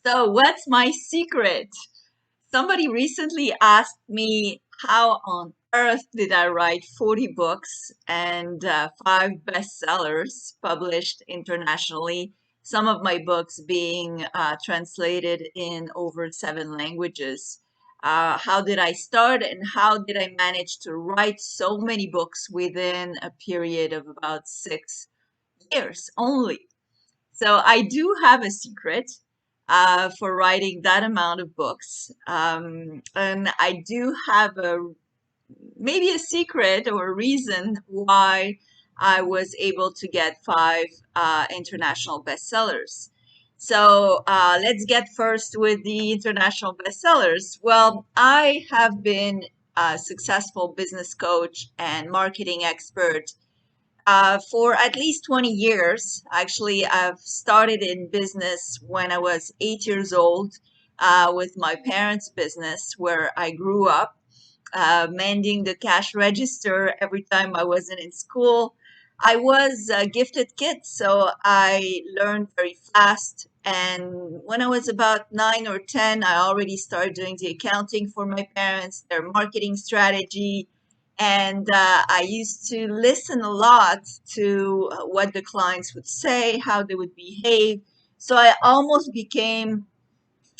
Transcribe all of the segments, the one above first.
So, what's my secret? Somebody recently asked me how on earth did I write 40 books and five bestsellers published internationally, some of my books being translated in over seven languages. How did I start and how did I manage to write so many books within a period of about 6 years only? So I do have a secret for writing that amount of books. And I do have maybe a secret or a reason why I was able to get five international bestsellers. So let's get first with the international bestsellers. Well, I have been a successful business coach and marketing expert for at least 20 years. Actually, I've started in business when I was 8 years old with my parents' business where I grew up, mending the cash register every time I wasn't in school. I was a gifted kid, so I learned very fast. And when I was about 9 or 10, I already started doing the accounting for my parents, their marketing strategy, and I used to listen a lot to what the clients would say, how they would behave. So I almost became,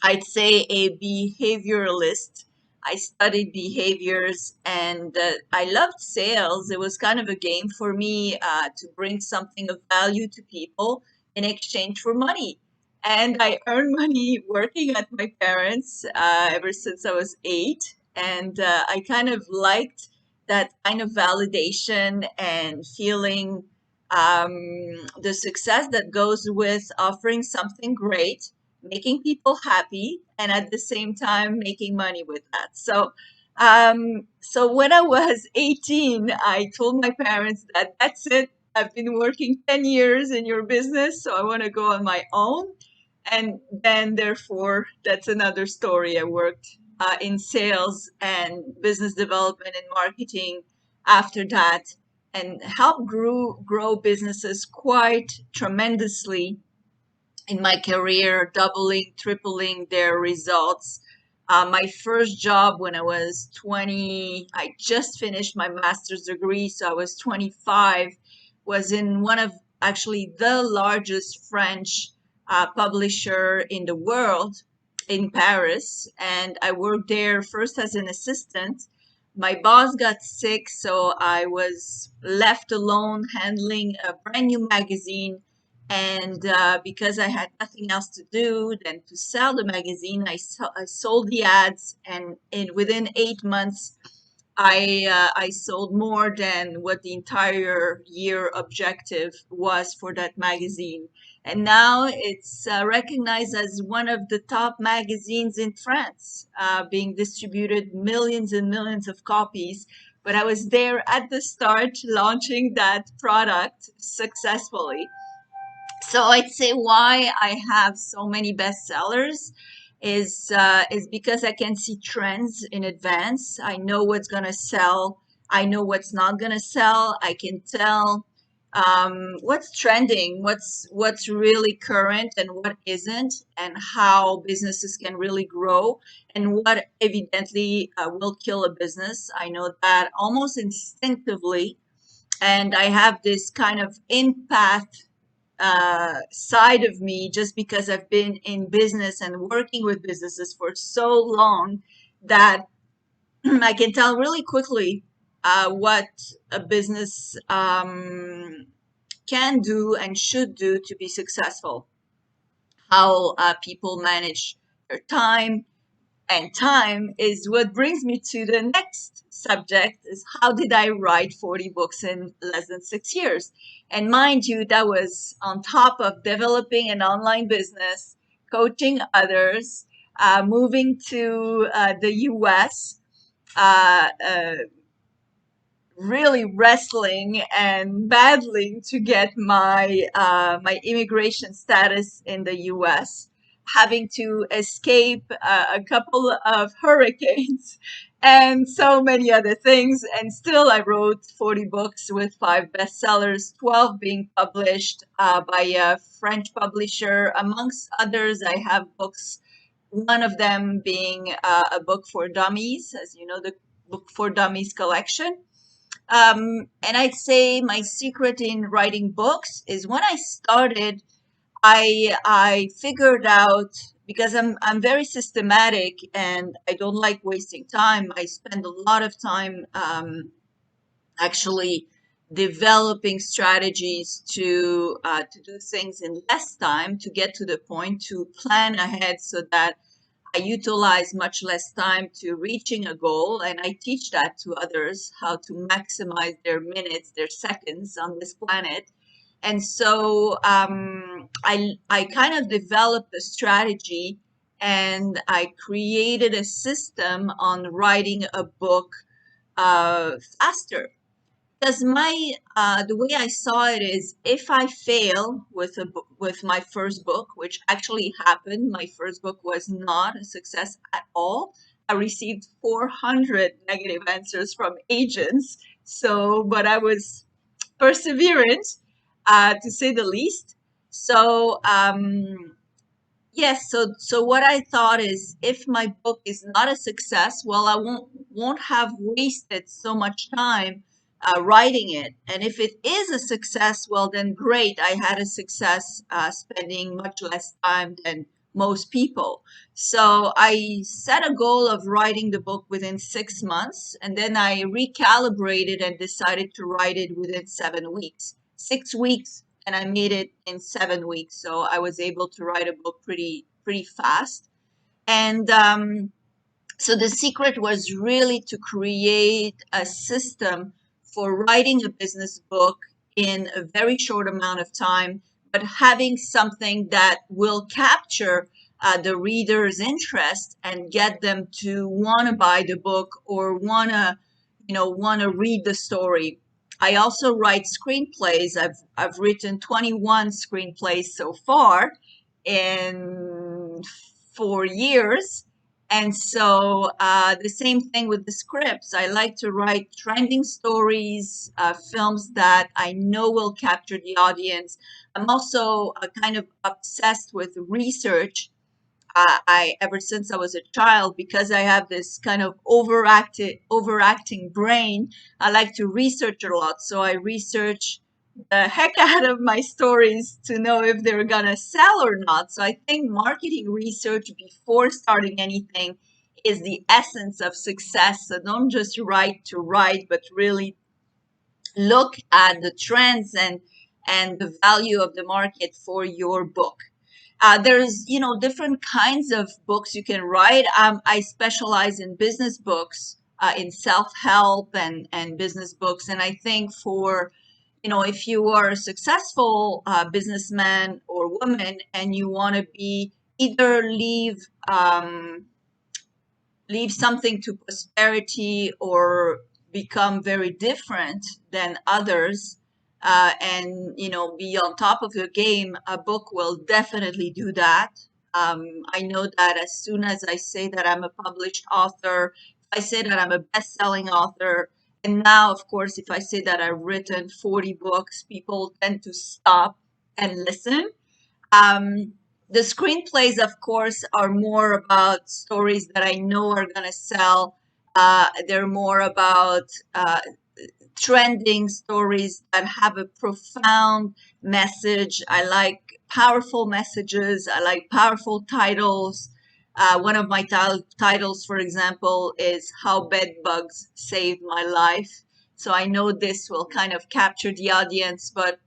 I'd say, a behavioralist. I studied behaviors and I loved sales. It was kind of a game for me to bring something of value to people in exchange for money. And I earned money working at my parents ever since I was 8. And I kind of liked that kind of validation and feeling the success that goes with offering something great, making people happy, and at the same time making money with that. So when I was 18, I told my parents that that's it. I've been working 10 years in your business, so I want to go on my own. And then, therefore, that's another story. I worked in sales and business development and marketing after that and helped grow businesses quite tremendously in my career, doubling, tripling their results. My first job when I was 20, I just finished my master's degree, so I was 25, was in one of actually the largest French publisher in the world in Paris. And I worked there first as an assistant. My boss got sick, so I was left alone handling a brand new magazine, and because I had nothing else to do than to sell the magazine, I sold the ads, and within 8 months, I sold more than what the entire year objective was for that magazine. And now it's recognized as one of the top magazines in France, being distributed millions and millions of copies. But I was there at the start launching that product successfully. So I'd say why I have so many bestsellers is because I can see trends in advance. I know what's gonna sell. I know what's not gonna sell. I can tell what's trending, what's really current, and what isn't, and how businesses can really grow, and what evidently will kill a business. I know that almost instinctively, and I have this kind of empath side of me just because I've been in business and working with businesses for so long that I can tell really quickly what a business can do and should do to be successful, how people manage their time, and time is what brings me to the next subject is how did I write 40 books in less than 6 years? And mind you, that was on top of developing an online business, coaching others, moving to the US, uh, uh, really wrestling and battling to get my immigration status in the US. having to escape a couple of hurricanes and so many other things. And still, I wrote 40 books with 5 bestsellers, 12 being published by a French publisher. Amongst others, I have books, one of them being a book for dummies, as you know, the Book for Dummies collection. And I'd say my secret in writing books is when I started, I figured out, because I'm very systematic and I don't like wasting time. I spend a lot of time actually developing strategies to do things in less time, to get to the point, to plan ahead so that I utilize much less time to reaching a goal. And I teach that to others, how to maximize their minutes, their seconds on this planet. And so I kind of developed a strategy, and I created a system on writing a book faster. Because the way I saw it is, if I fail with with my first book, which actually happened, my first book was not a success at all. I received 400 negative answers from agents. So, but I was perseverant, to say the least. So, yes, so what I thought is, if my book is not a success, well, I won't have wasted so much time writing it. And if it is a success, well, then great, I had a success spending much less time than most people. So I set a goal of writing the book within 6 months, and then I recalibrated and decided to write it within 7 weeks. 6 weeks, and I made it in 7 weeks. So I was able to write a book pretty fast. And so the secret was really to create a system for writing a business book in a very short amount of time, but having something that will capture the reader's interest and get them to want to buy the book, or want to read the story. I also write screenplays. I've written 21 screenplays so far in 4 years. And so the same thing with the scripts. I like to write trending stories, films that I know will capture the audience. I'm also kind of obsessed with research. I ever since I was a child, because I have this kind of overacting brain. I like to research a lot. So I research the heck out of my stories to know if they're gonna sell or not. So I think marketing research before starting anything is the essence of success. So don't just write to write, but really look at the trends and the value of the market for your book. There's, different kinds of books you can write. I specialize in business books, in self-help and business books. And I think for, if you are a successful businessman or woman, and you want to be either leave something to posterity, or become very different than others, and be on top of your game, a book will definitely do that. I know that as soon as I say that I'm a published author, if I say that I'm a best-selling author, and now, of course, if I say that I've written 40 books, people tend to stop and listen. um, the screenplays, of course, are more about stories that I know are going to sell. They're more about trending stories that have a profound message. I like powerful messages. I like powerful titles. One of my titles, for example, is How Bed Bugs Saved My Life. So I know this will kind of capture the audience, but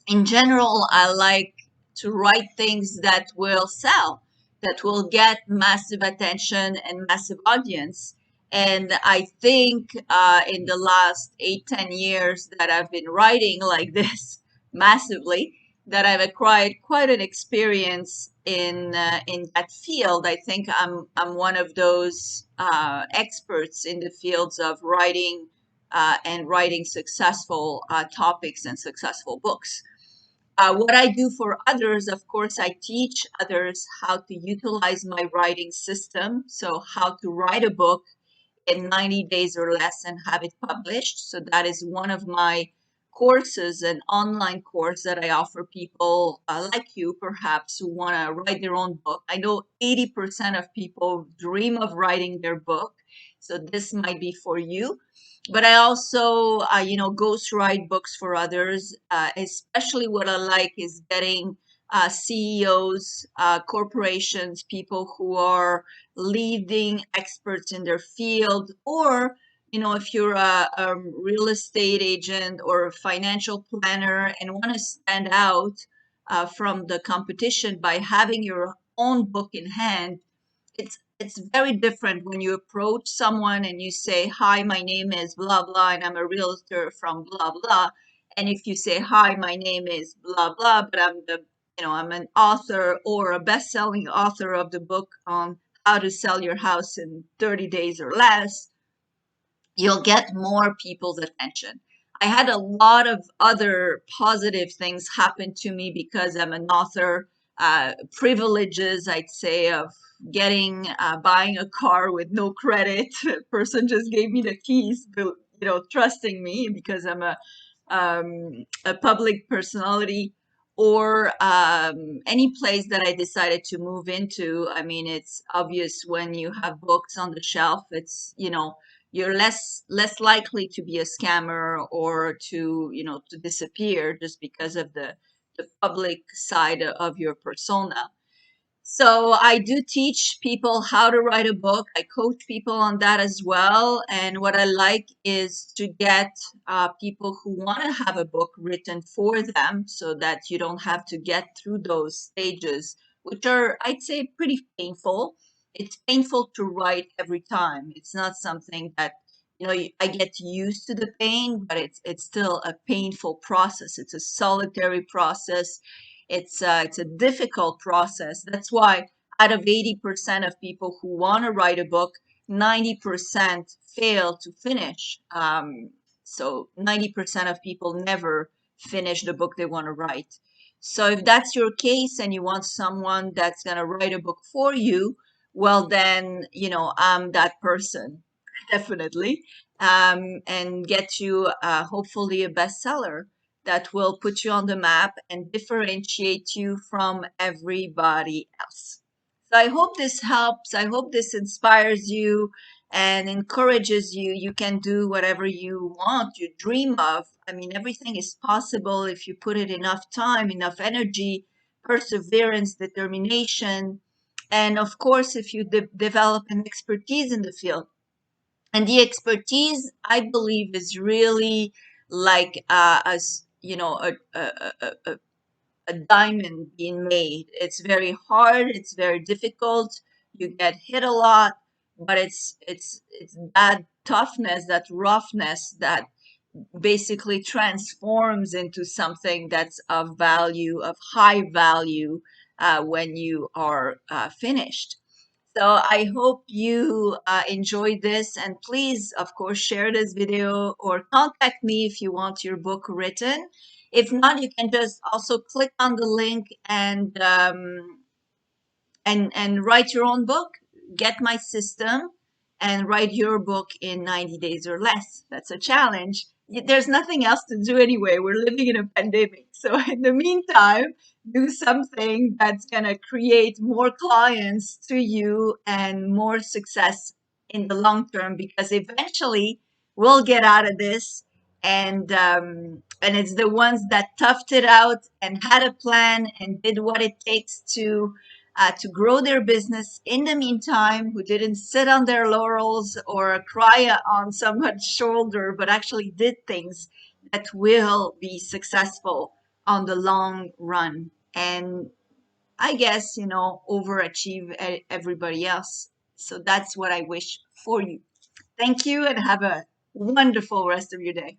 in general, I like to write things that will sell, that will get massive attention and massive audience. And I think in the last 8, 10 years that I've been writing like this massively, that I've acquired quite an experience in that field. I think I'm one of those experts in the fields of writing and writing successful topics and successful books. What I do for others, of course, I teach others how to utilize my writing system. So, how to write a book in 90 days or less and have it published. So that is one of my courses, an online course that I offer people like you, perhaps, who want to write their own book. I know 80% of people dream of writing their book, so this might be for you. But I also, ghostwrite books for others. Especially what I like is getting CEOs, corporations, people who are leading experts in their field, or if you're a real estate agent or a financial planner and want to stand out from the competition by having your own book in hand. It's very different when you approach someone and you say, "Hi, my name is blah blah, and I'm a realtor from blah blah." And if you say, "Hi, my name is blah blah, but I'm an author or a best-selling author of the book on how to sell your house in 30 days or less," you'll get more people's attention. I had a lot of other positive things happen to me because I'm an author. Privileges, I'd say, of buying a car with no credit. A person just gave me the keys, trusting me because I'm a public personality, or any place that I decided to move into. I mean, it's obvious when you have books on the shelf, you're less likely to be a scammer or to disappear just because of the public side of your persona. So I do teach people how to write a book. I coach people on that as well. And what I like is to get people who want to have a book written for them so that you don't have to get through those stages, which are, I'd say, pretty painful. It's painful to write every time. It's not something that, I get used to the pain, but it's still a painful process. It's a solitary process. It's a difficult process. That's why out of 80% of people who want to write a book, 90% fail to finish. So 90% of people never finish the book they want to write. So if that's your case and you want someone that's going to write a book for you, well, then, I'm that person, definitely, and get you hopefully a bestseller that will put you on the map and differentiate you from everybody else. So I hope this helps. I hope this inspires you and encourages you. You can do whatever you want, you dream of. I mean, everything is possible if you put it enough time, enough energy, perseverance, determination, and of course, if you develop an expertise in the field. And the expertise, I believe, is really like a diamond being made. It's very hard, it's very difficult, you get hit a lot, but it's that toughness, that roughness, that basically transforms into something that's of value, of high value, when you are finished. So I hope you enjoyed this, and please, of course, share this video or contact me if you want your book written. If not, you can just also click on the link and write your own book. Get my system and write your book in 90 days or less. That's a challenge. There's nothing else to do anyway. We're living in a pandemic. So in the meantime, do something that's going to create more clients to you and more success in the long term, because eventually we'll get out of this. And it's the ones that toughed it out and had a plan and did what it takes to grow their business in the meantime, who didn't sit on their laurels or cry on someone's shoulder, but actually did things that will be successful on the long run. And I guess, overachieve everybody else. So that's what I wish for you. Thank you and have a wonderful rest of your day.